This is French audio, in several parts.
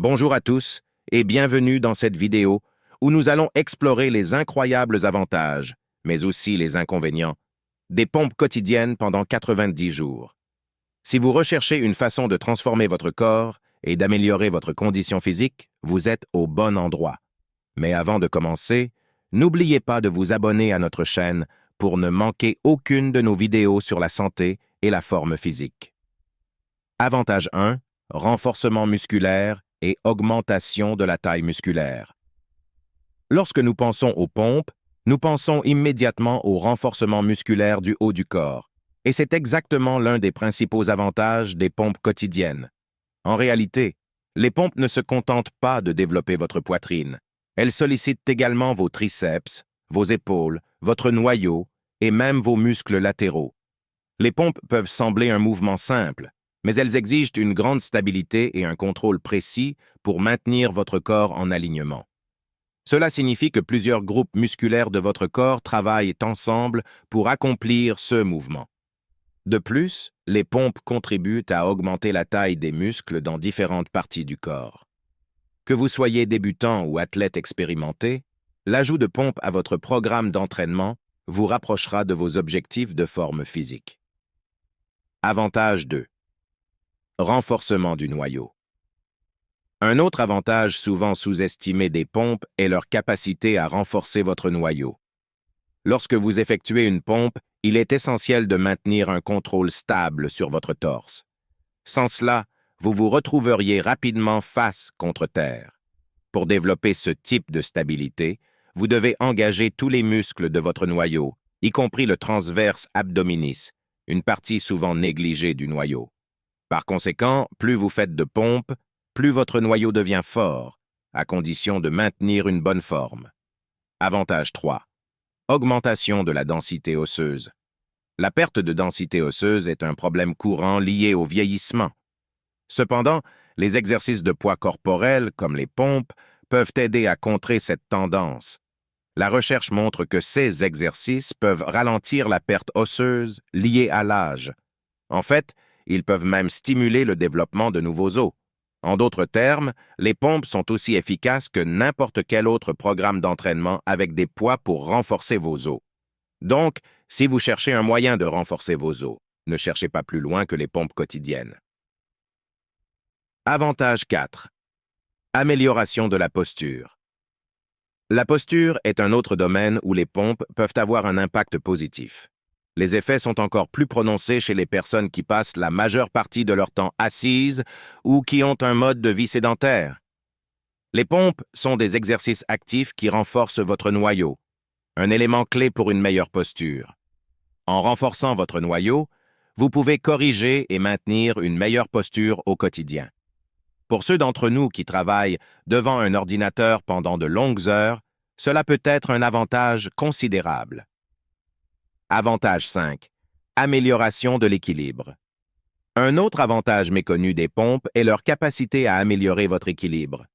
Bonjour à tous et bienvenue dans cette vidéo où nous allons explorer les incroyables avantages, mais aussi les inconvénients, des pompes quotidiennes pendant 90 jours. Si vous recherchez une façon de transformer votre corps et d'améliorer votre condition physique, vous êtes au bon endroit. Mais avant de commencer, n'oubliez pas de vous abonner à notre chaîne pour ne manquer aucune de nos vidéos sur la santé et la forme physique. Avantage 1, renforcement musculaire et augmentation de la taille musculaire. Lorsque nous pensons aux pompes, nous pensons immédiatement au renforcement musculaire du haut du corps, et c'est exactement l'un des principaux avantages des pompes quotidiennes. En réalité, les pompes ne se contentent pas de développer votre poitrine, elles sollicitent également vos triceps, vos épaules, votre noyau et même vos muscles latéraux. Les pompes peuvent sembler un mouvement simple, mais elles exigent une grande stabilité et un contrôle précis pour maintenir votre corps en alignement. Cela signifie que plusieurs groupes musculaires de votre corps travaillent ensemble pour accomplir ce mouvement. De plus, les pompes contribuent à augmenter la taille des muscles dans différentes parties du corps. Que vous soyez débutant ou athlète expérimenté, l'ajout de pompes à votre programme d'entraînement vous rapprochera de vos objectifs de forme physique. Avantage 2. Renforcement du noyau. Un autre avantage souvent sous-estimé des pompes est leur capacité à renforcer votre noyau. Lorsque vous effectuez une pompe, il est essentiel de maintenir un contrôle stable sur votre torse. Sans cela, vous vous retrouveriez rapidement face contre terre. Pour développer ce type de stabilité, vous devez engager tous les muscles de votre noyau, y compris le transverse abdominis, une partie souvent négligée du noyau. Par conséquent, plus vous faites de pompes, plus votre noyau devient fort, à condition de maintenir une bonne forme. Avantage 3. Augmentation de la densité osseuse. La perte de densité osseuse est un problème courant lié au vieillissement. Cependant, les exercices de poids corporel, comme les pompes, peuvent aider à contrer cette tendance. La recherche montre que ces exercices peuvent ralentir la perte osseuse liée à l'âge. En fait, ils peuvent même stimuler le développement de nouveaux os. En d'autres termes, les pompes sont aussi efficaces que n'importe quel autre programme d'entraînement avec des poids pour renforcer vos os. Donc, si vous cherchez un moyen de renforcer vos os, ne cherchez pas plus loin que les pompes quotidiennes. Avantage 4. Amélioration de la posture. La posture est un autre domaine où les pompes peuvent avoir un impact positif. Les effets sont encore plus prononcés chez les personnes qui passent la majeure partie de leur temps assises ou qui ont un mode de vie sédentaire. Les pompes sont des exercices actifs qui renforcent votre noyau, un élément clé pour une meilleure posture. En renforçant votre noyau, vous pouvez corriger et maintenir une meilleure posture au quotidien. Pour ceux d'entre nous qui travaillent devant un ordinateur pendant de longues heures, cela peut être un avantage considérable. Avantage 5. Amélioration de l'équilibre. Un autre avantage méconnu des pompes est leur capacité à améliorer votre équilibre.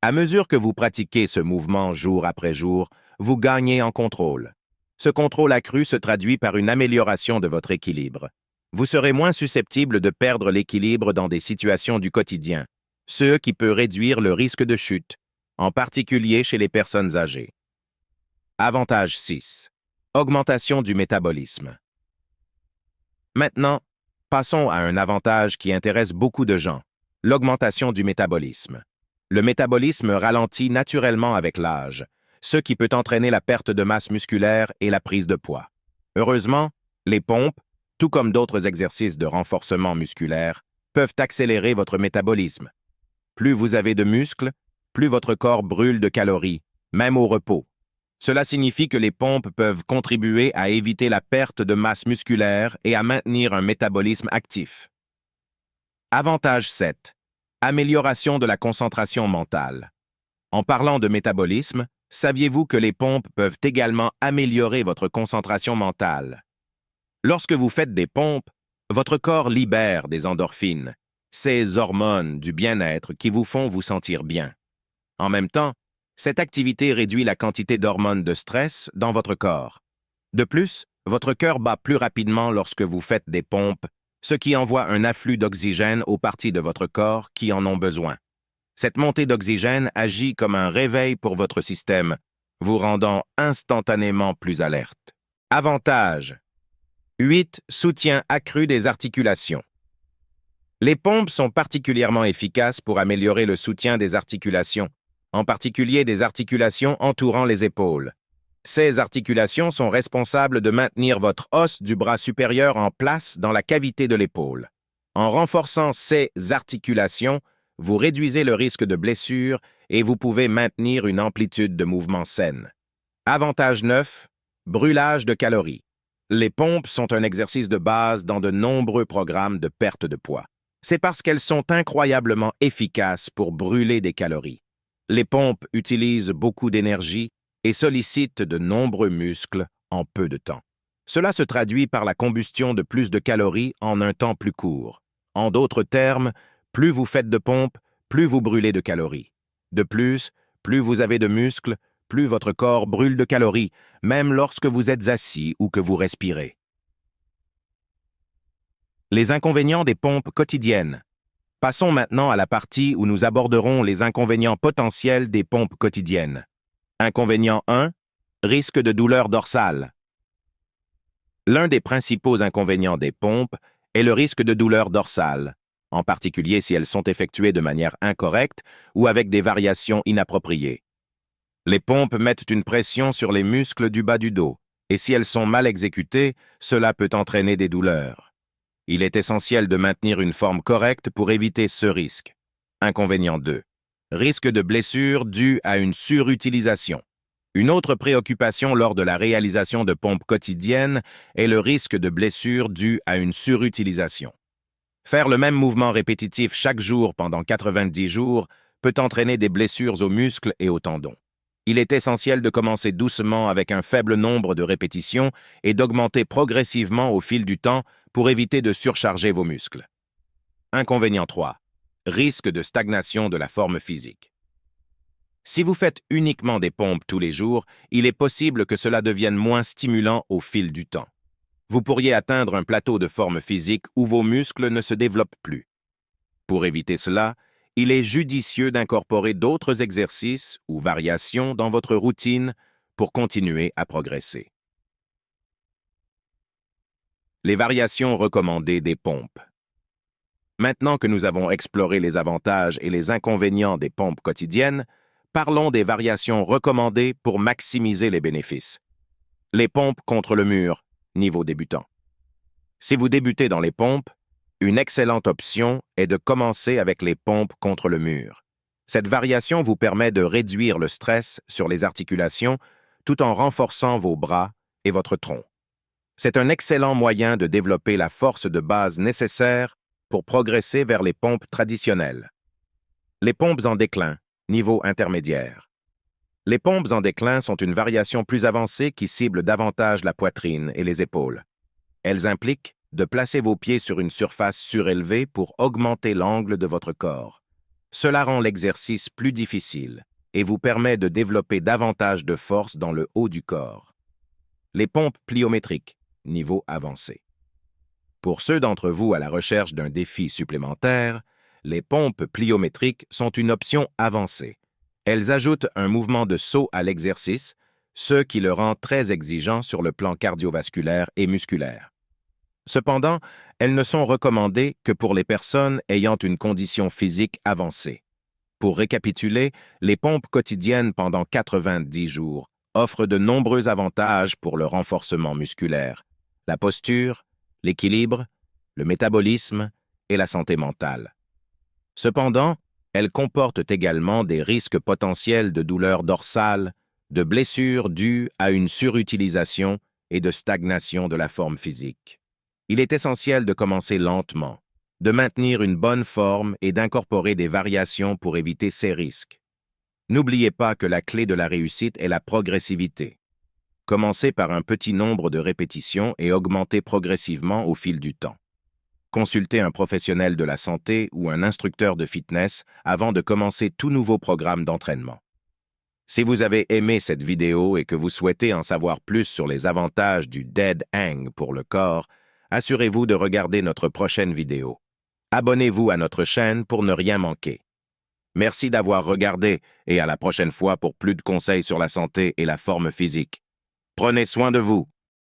À mesure que vous pratiquez ce mouvement jour après jour, vous gagnez en contrôle. Ce contrôle accru se traduit par une amélioration de votre équilibre. Vous serez moins susceptible de perdre l'équilibre dans des situations du quotidien, ce qui peut réduire le risque de chute, en particulier chez les personnes âgées. Avantage 6. Augmentation du métabolisme. Maintenant, passons à un avantage qui intéresse beaucoup de gens, l'augmentation du métabolisme. Le métabolisme ralentit naturellement avec l'âge, ce qui peut entraîner la perte de masse musculaire et la prise de poids. Heureusement, les pompes, tout comme d'autres exercices de renforcement musculaire, peuvent accélérer votre métabolisme. Plus vous avez de muscles, plus votre corps brûle de calories, même au repos. Cela signifie que les pompes peuvent contribuer à éviter la perte de masse musculaire et à maintenir un métabolisme actif. Avantage 7. Amélioration de la concentration mentale. En parlant de métabolisme, saviez-vous que les pompes peuvent également améliorer votre concentration mentale? Lorsque vous faites des pompes, votre corps libère des endorphines, ces hormones du bien-être qui vous font vous sentir bien. En même temps, cette activité réduit la quantité d'hormones de stress dans votre corps. De plus, votre cœur bat plus rapidement lorsque vous faites des pompes, ce qui envoie un afflux d'oxygène aux parties de votre corps qui en ont besoin. Cette montée d'oxygène agit comme un réveil pour votre système, vous rendant instantanément plus alerte. Avantages. 8. Soutien accru des articulations. Les pompes sont particulièrement efficaces pour améliorer le soutien des articulations, en particulier des articulations entourant les épaules. Ces articulations sont responsables de maintenir votre os du bras supérieur en place dans la cavité de l'épaule. En renforçant ces articulations, vous réduisez le risque de blessure et vous pouvez maintenir une amplitude de mouvement saine. Avantage 9. Brûlage de calories. Les pompes sont un exercice de base dans de nombreux programmes de perte de poids. C'est parce qu'elles sont incroyablement efficaces pour brûler des calories. Les pompes utilisent beaucoup d'énergie et sollicitent de nombreux muscles en peu de temps. Cela se traduit par la combustion de plus de calories en un temps plus court. En d'autres termes, plus vous faites de pompes, plus vous brûlez de calories. De plus vous avez de muscles, plus votre corps brûle de calories, même lorsque vous êtes assis ou que vous respirez. Les inconvénients des pompes quotidiennes. Passons maintenant à la partie où nous aborderons les inconvénients potentiels des pompes quotidiennes. Inconvénient 1. Risque de douleur dorsale. L'un des principaux inconvénients des pompes est le risque de douleur dorsale, en particulier si elles sont effectuées de manière incorrecte ou avec des variations inappropriées. Les pompes mettent une pression sur les muscles du bas du dos, et si elles sont mal exécutées, cela peut entraîner des douleurs. Il est essentiel de maintenir une forme correcte pour éviter ce risque. Inconvénient 2. Risque de blessure dû à une surutilisation. Une autre préoccupation lors de la réalisation de pompes quotidiennes est le risque de blessure dû à une surutilisation. Faire le même mouvement répétitif chaque jour pendant 90 jours peut entraîner des blessures aux muscles et aux tendons. Il est essentiel de commencer doucement avec un faible nombre de répétitions et d'augmenter progressivement au fil du temps pour éviter de surcharger vos muscles. Inconvénient 3. Risque de stagnation de la forme physique. Si vous faites uniquement des pompes tous les jours, il est possible que cela devienne moins stimulant au fil du temps. Vous pourriez atteindre un plateau de forme physique où vos muscles ne se développent plus. Pour éviter cela, il est judicieux d'incorporer d'autres exercices ou variations dans votre routine pour continuer à progresser. Les variations recommandées des pompes. Maintenant que nous avons exploré les avantages et les inconvénients des pompes quotidiennes, parlons des variations recommandées pour maximiser les bénéfices. Les pompes contre le mur, niveau débutant. Si vous débutez dans les pompes, une excellente option est de commencer avec les pompes contre le mur. Cette variation vous permet de réduire le stress sur les articulations tout en renforçant vos bras et votre tronc. C'est un excellent moyen de développer la force de base nécessaire pour progresser vers les pompes traditionnelles. Les pompes en déclin, niveau intermédiaire. Les pompes en déclin sont une variation plus avancée qui cible davantage la poitrine et les épaules. Elles impliquent de placer vos pieds sur une surface surélevée pour augmenter l'angle de votre corps. Cela rend l'exercice plus difficile et vous permet de développer davantage de force dans le haut du corps. Les pompes pliométriques, niveau avancé. Pour ceux d'entre vous à la recherche d'un défi supplémentaire, les pompes pliométriques sont une option avancée. Elles ajoutent un mouvement de saut à l'exercice, ce qui le rend très exigeant sur le plan cardiovasculaire et musculaire. Cependant, elles ne sont recommandées que pour les personnes ayant une condition physique avancée. Pour récapituler, les pompes quotidiennes pendant 90 jours offrent de nombreux avantages pour le renforcement musculaire, la posture, l'équilibre, le métabolisme et la santé mentale. Cependant, elles comportent également des risques potentiels de douleurs dorsales, de blessures dues à une surutilisation et de stagnation de la forme physique. Il est essentiel de commencer lentement, de maintenir une bonne forme et d'incorporer des variations pour éviter ces risques. N'oubliez pas que la clé de la réussite est la progressivité. Commencez par un petit nombre de répétitions et augmentez progressivement au fil du temps. Consultez un professionnel de la santé ou un instructeur de fitness avant de commencer tout nouveau programme d'entraînement. Si vous avez aimé cette vidéo et que vous souhaitez en savoir plus sur les avantages du Dead Hang pour le corps, assurez-vous de regarder notre prochaine vidéo. Abonnez-vous à notre chaîne pour ne rien manquer. Merci d'avoir regardé et à la prochaine fois pour plus de conseils sur la santé et la forme physique. Prenez soin de vous.